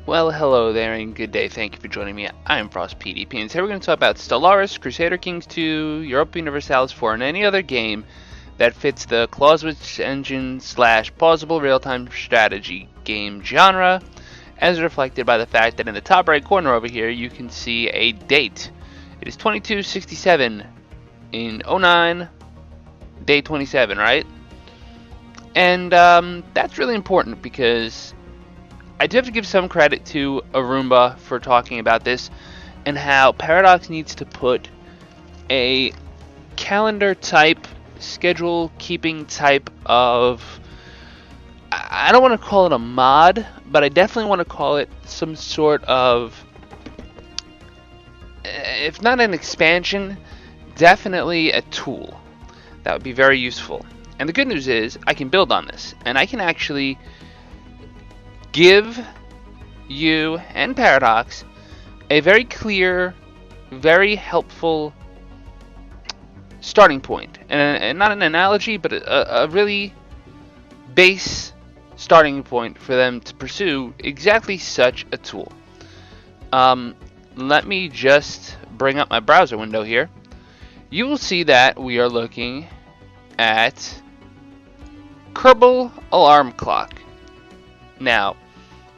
Well, hello there and good day. Thank you for joining me. I'm Frost PDP, and today we're going to talk about Stellaris, Crusader Kings 2, Europa Universalis 4, and any other game that fits the Clausewitz engine / plausible real-time strategy game genre, as reflected by the fact that in the top right corner over here you can see a date. It is 2267 in 09, day 27, right? And that's really important because I do have to give some credit to Arumba for talking about this and how Paradox needs to put a calendar type, schedule keeping type of, I don't want to call it a mod, but I definitely want to call it some sort of, if not an expansion, definitely a tool. That would be very useful. And the good news is I can build on this and I can actually give you and Paradox a very clear, very helpful starting point, and not an analogy, but a really base starting point for them to pursue exactly such a tool. Let me just bring up my browser window here. You will see that we are looking at Kerbal Alarm Clock. Now,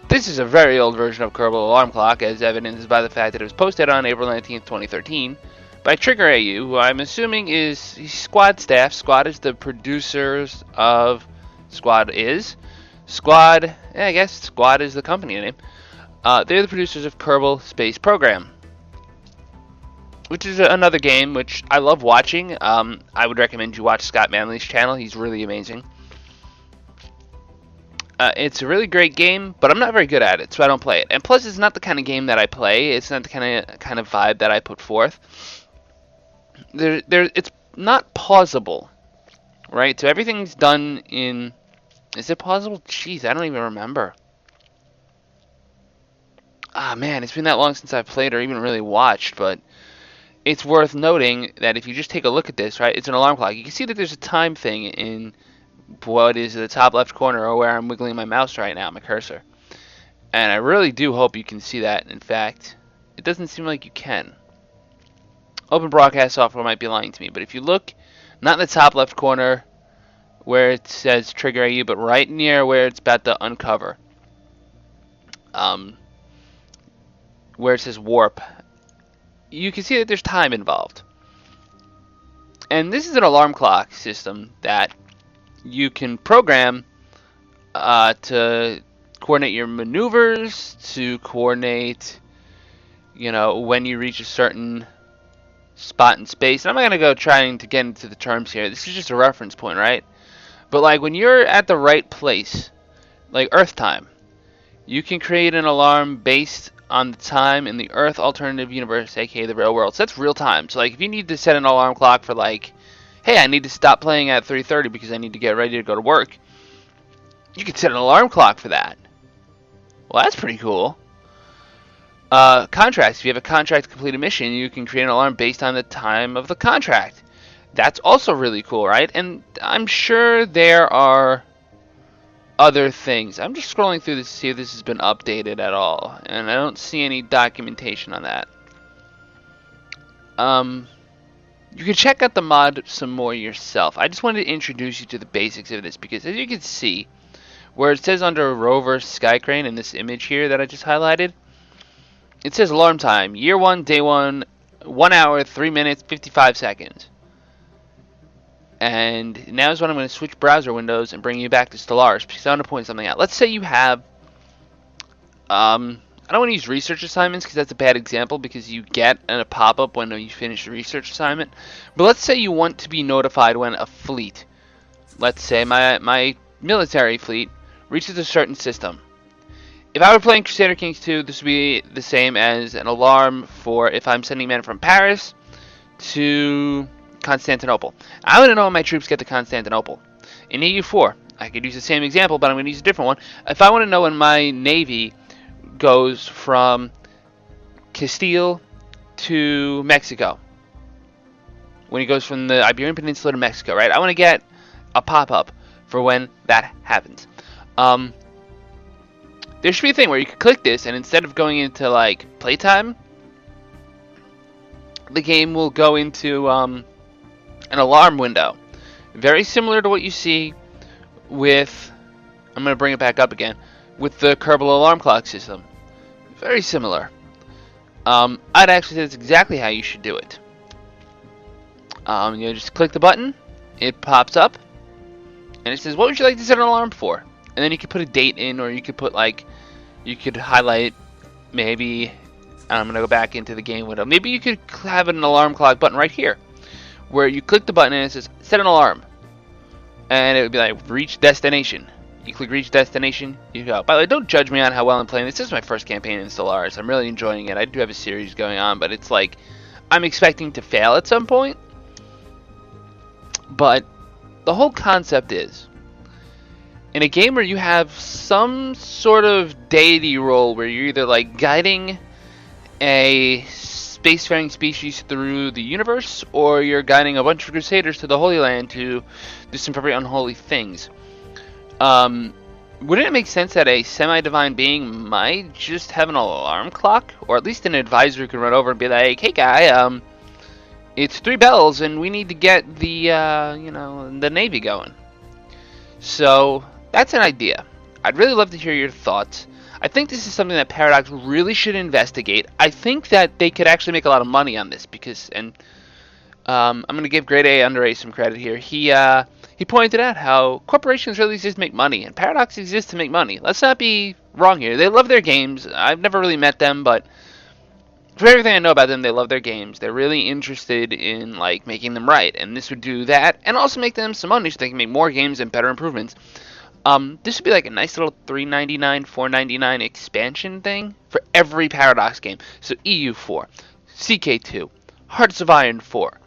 this is a very old version of Kerbal Alarm Clock, as evidenced by the fact that it was posted on April 19th, 2013 by Trigger AU, who I'm assuming is Squad staff. Squad is the producers of Squad is. Squad, I guess Squad is the company name. They're the producers of Kerbal Space Program, which is another game which I love watching. I would recommend you watch Scott Manley's channel. He's really amazing. It's a really great game, but I'm not very good at it, so I don't play it. And plus, it's not the kind of game that I play. It's not the kind of vibe that I put forth. It's not pausable, right? So everything's done in. Is it pausable? Jeez, I don't even remember. Ah, man, it's been that long since I've played or even really watched, but it's worth noting that if you just take a look at this, right? It's an alarm clock. You can see that there's a time thing in what is the top left corner, or where I'm wiggling my mouse right now, my cursor. And I really do hope you can see that. In fact, it doesn't seem like you can. Open broadcast software might be lying to me, but if you look, not in the top left corner where it says Trigger AU, but right near where it's about to uncover, where it says warp, you can see that there's time involved. And this is an alarm clock system that you can program to coordinate your maneuvers, to coordinate, when you reach a certain spot in space. And I'm not going to go trying to get into the terms here. This is just a reference point, right? But like when you're at the right place, like Earth time, you can create an alarm based on the time in the Earth alternative universe, aka the real world. So that's real time. So like if you need to set an alarm clock for like, hey, I need to stop playing at 3:30 because I need to get ready to go to work, you can set an alarm clock for that. Well, that's pretty cool. Contracts. If you have a contract to complete a mission, you can create an alarm based on the time of the contract. That's also really cool, right? And I'm sure there are other things. I'm just scrolling through this to see if this has been updated at all, and I don't see any documentation on that. You can check out the mod some more yourself. I just wanted to introduce you to the basics of this because, as you can see, where it says under Rover Skycrane in this image here that I just highlighted, it says alarm time, year 1, day 1, 1 hour, 3 minutes, 55 seconds. And now is when I'm going to switch browser windows and bring you back to Stellaris because I want to point something out. Let's say you have, I don't want to use research assignments because that's a bad example because you get a pop-up when you finish the research assignment. But let's say you want to be notified when a fleet, let's say my military fleet, reaches a certain system. If I were playing Crusader Kings 2, this would be the same as an alarm for if I'm sending men from Paris to Constantinople. I want to know when my troops get to Constantinople. In EU4, I could use the same example, but I'm going to use a different one. If I want to know when my navy goes from Castile to Mexico, when he goes from the Iberian Peninsula to Mexico, right? I want to get a pop-up for when that happens. there should be a thing where you could click this, and instead of going into like playtime, the game will go into an alarm window, very similar to what you see with, I'm going to bring it back up again, with the Kerbal Alarm Clock system. Very similar. I'd actually say that's exactly how you should do it. You just click the button, it pops up, and it says, what would you like to set an alarm for? And then you could put a date in, or you could put like, you could highlight, maybe, I'm going to go back into the game window, maybe you could have an alarm clock button right here, where you click the button and it says, set an alarm. And it would be like, reach destination. You click reach destination, you go. By the way, don't judge me on how well I'm playing. This is my first campaign in Stellaris. I'm really enjoying it. I do have a series going on, but it's like, I'm expecting to fail at some point. But the whole concept is, in a game where you have some sort of deity role, where you're either like guiding a spacefaring species through the universe, or you're guiding a bunch of crusaders to the Holy Land to do some very unholy things. Wouldn't it make sense that a semi-divine being might just have an alarm clock, or at least an advisor who can run over and be like, "Hey guy, it's 3 bells, and we need to get the the Navy going." So that's an idea. I'd really love to hear your thoughts. I think this is something that Paradox really should investigate. I think that they could actually make a lot of money on this because, and I'm going to give Grade A Under A some credit here. He pointed out how corporations really exist to make money, and Paradox exists to make money. Let's not be wrong here. They love their games. I've never really met them, but for everything I know about them, they love their games. They're really interested in like making them right, and this would do that, and also make them some money so they can make more games and better improvements. This would be like a nice little $3.99, $4.99 expansion thing for every Paradox game. So EU4, CK2, Hearts of Iron 4,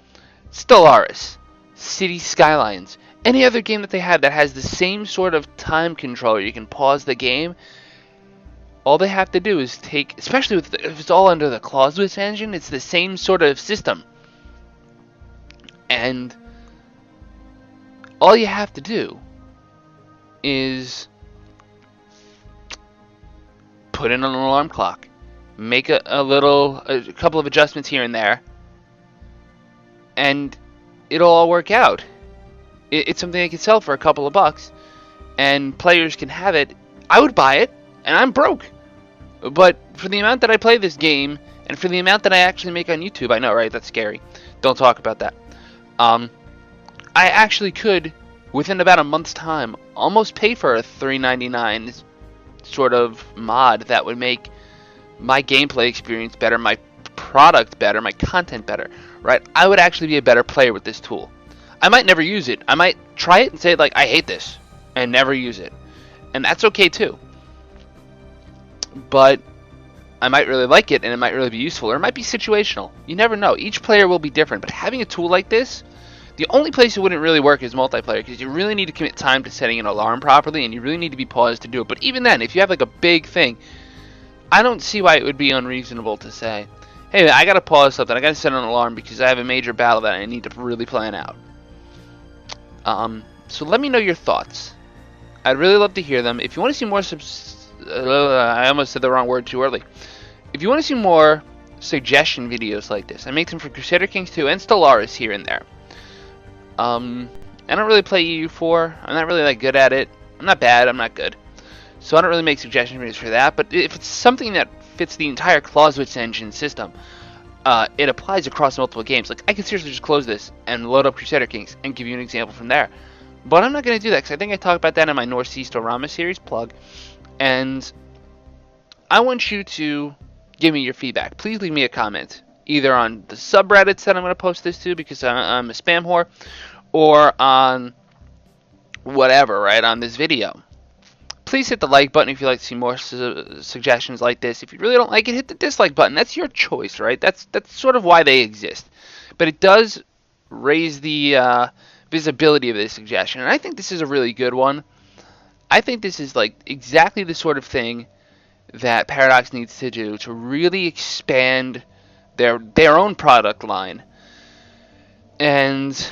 Stellaris, City Skylines, any other game that they have that has the same sort of time control. You can pause the game. All they have to do is take, especially if it's all under the Clausewitz engine, it's the same sort of system. And all you have to do is put in an alarm clock, make a couple of adjustments here and there, and it'll all work out. It's something I can sell for a couple of bucks, and players can have it. I would buy it, and I'm broke. But for the amount that I play this game, and for the amount that I actually make on YouTube, I know, right? That's scary. Don't talk about that. I actually could, within about a month's time, almost pay for a $3.99 sort of mod that would make my gameplay experience better, my product better, my content better, right? I would actually be a better player with this tool. I might never use it. I might try it and say, like, I hate this, and never use it. And that's okay, too. But I might really like it, and it might really be useful, or it might be situational. You never know. Each player will be different, but having a tool like this, the only place it wouldn't really work is multiplayer, because you really need to commit time to setting an alarm properly, and you really need to be paused to do it. But even then, if you have like a big thing, I don't see why it would be unreasonable to say, hey, I gotta pause something, I gotta set an alarm because I have a major battle that I need to really plan out. So let me know your thoughts. I'd really love to hear them. If you want to see more I almost said the wrong word too early. If you want to see more suggestion videos like this, I make them for Crusader Kings 2 and Stellaris here and there. I don't really play EU4. I'm not really that good at it. I'm not bad, I'm not good. So I don't really make suggestion videos for that, but if it's something that fits the entire Clausewitz engine system, it applies across multiple games. Like, I could seriously just close this and load up Crusader Kings and give you an example from there. But I'm not going to do that, because I think I talked about that in my Northeast Arumba series, plug. And I want you to give me your feedback. Please leave me a comment, either on the subreddits that I'm going to post this to, because I'm a spam whore, or on whatever, right, on this video. Please hit the like button if you'd like to see more suggestions like this. If you really don't like it, hit the dislike button. That's your choice, right? That's sort of why they exist. But it does raise the visibility of this suggestion, and I think this is a really good one. I think this is like exactly the sort of thing that Paradox needs to do to really expand their own product line. And,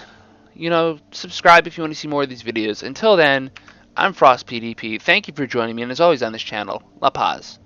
you know, subscribe if you want to see more of these videos. Until then, I'm Frost PDP. Thank you for joining me, and as always on this channel, La Paz.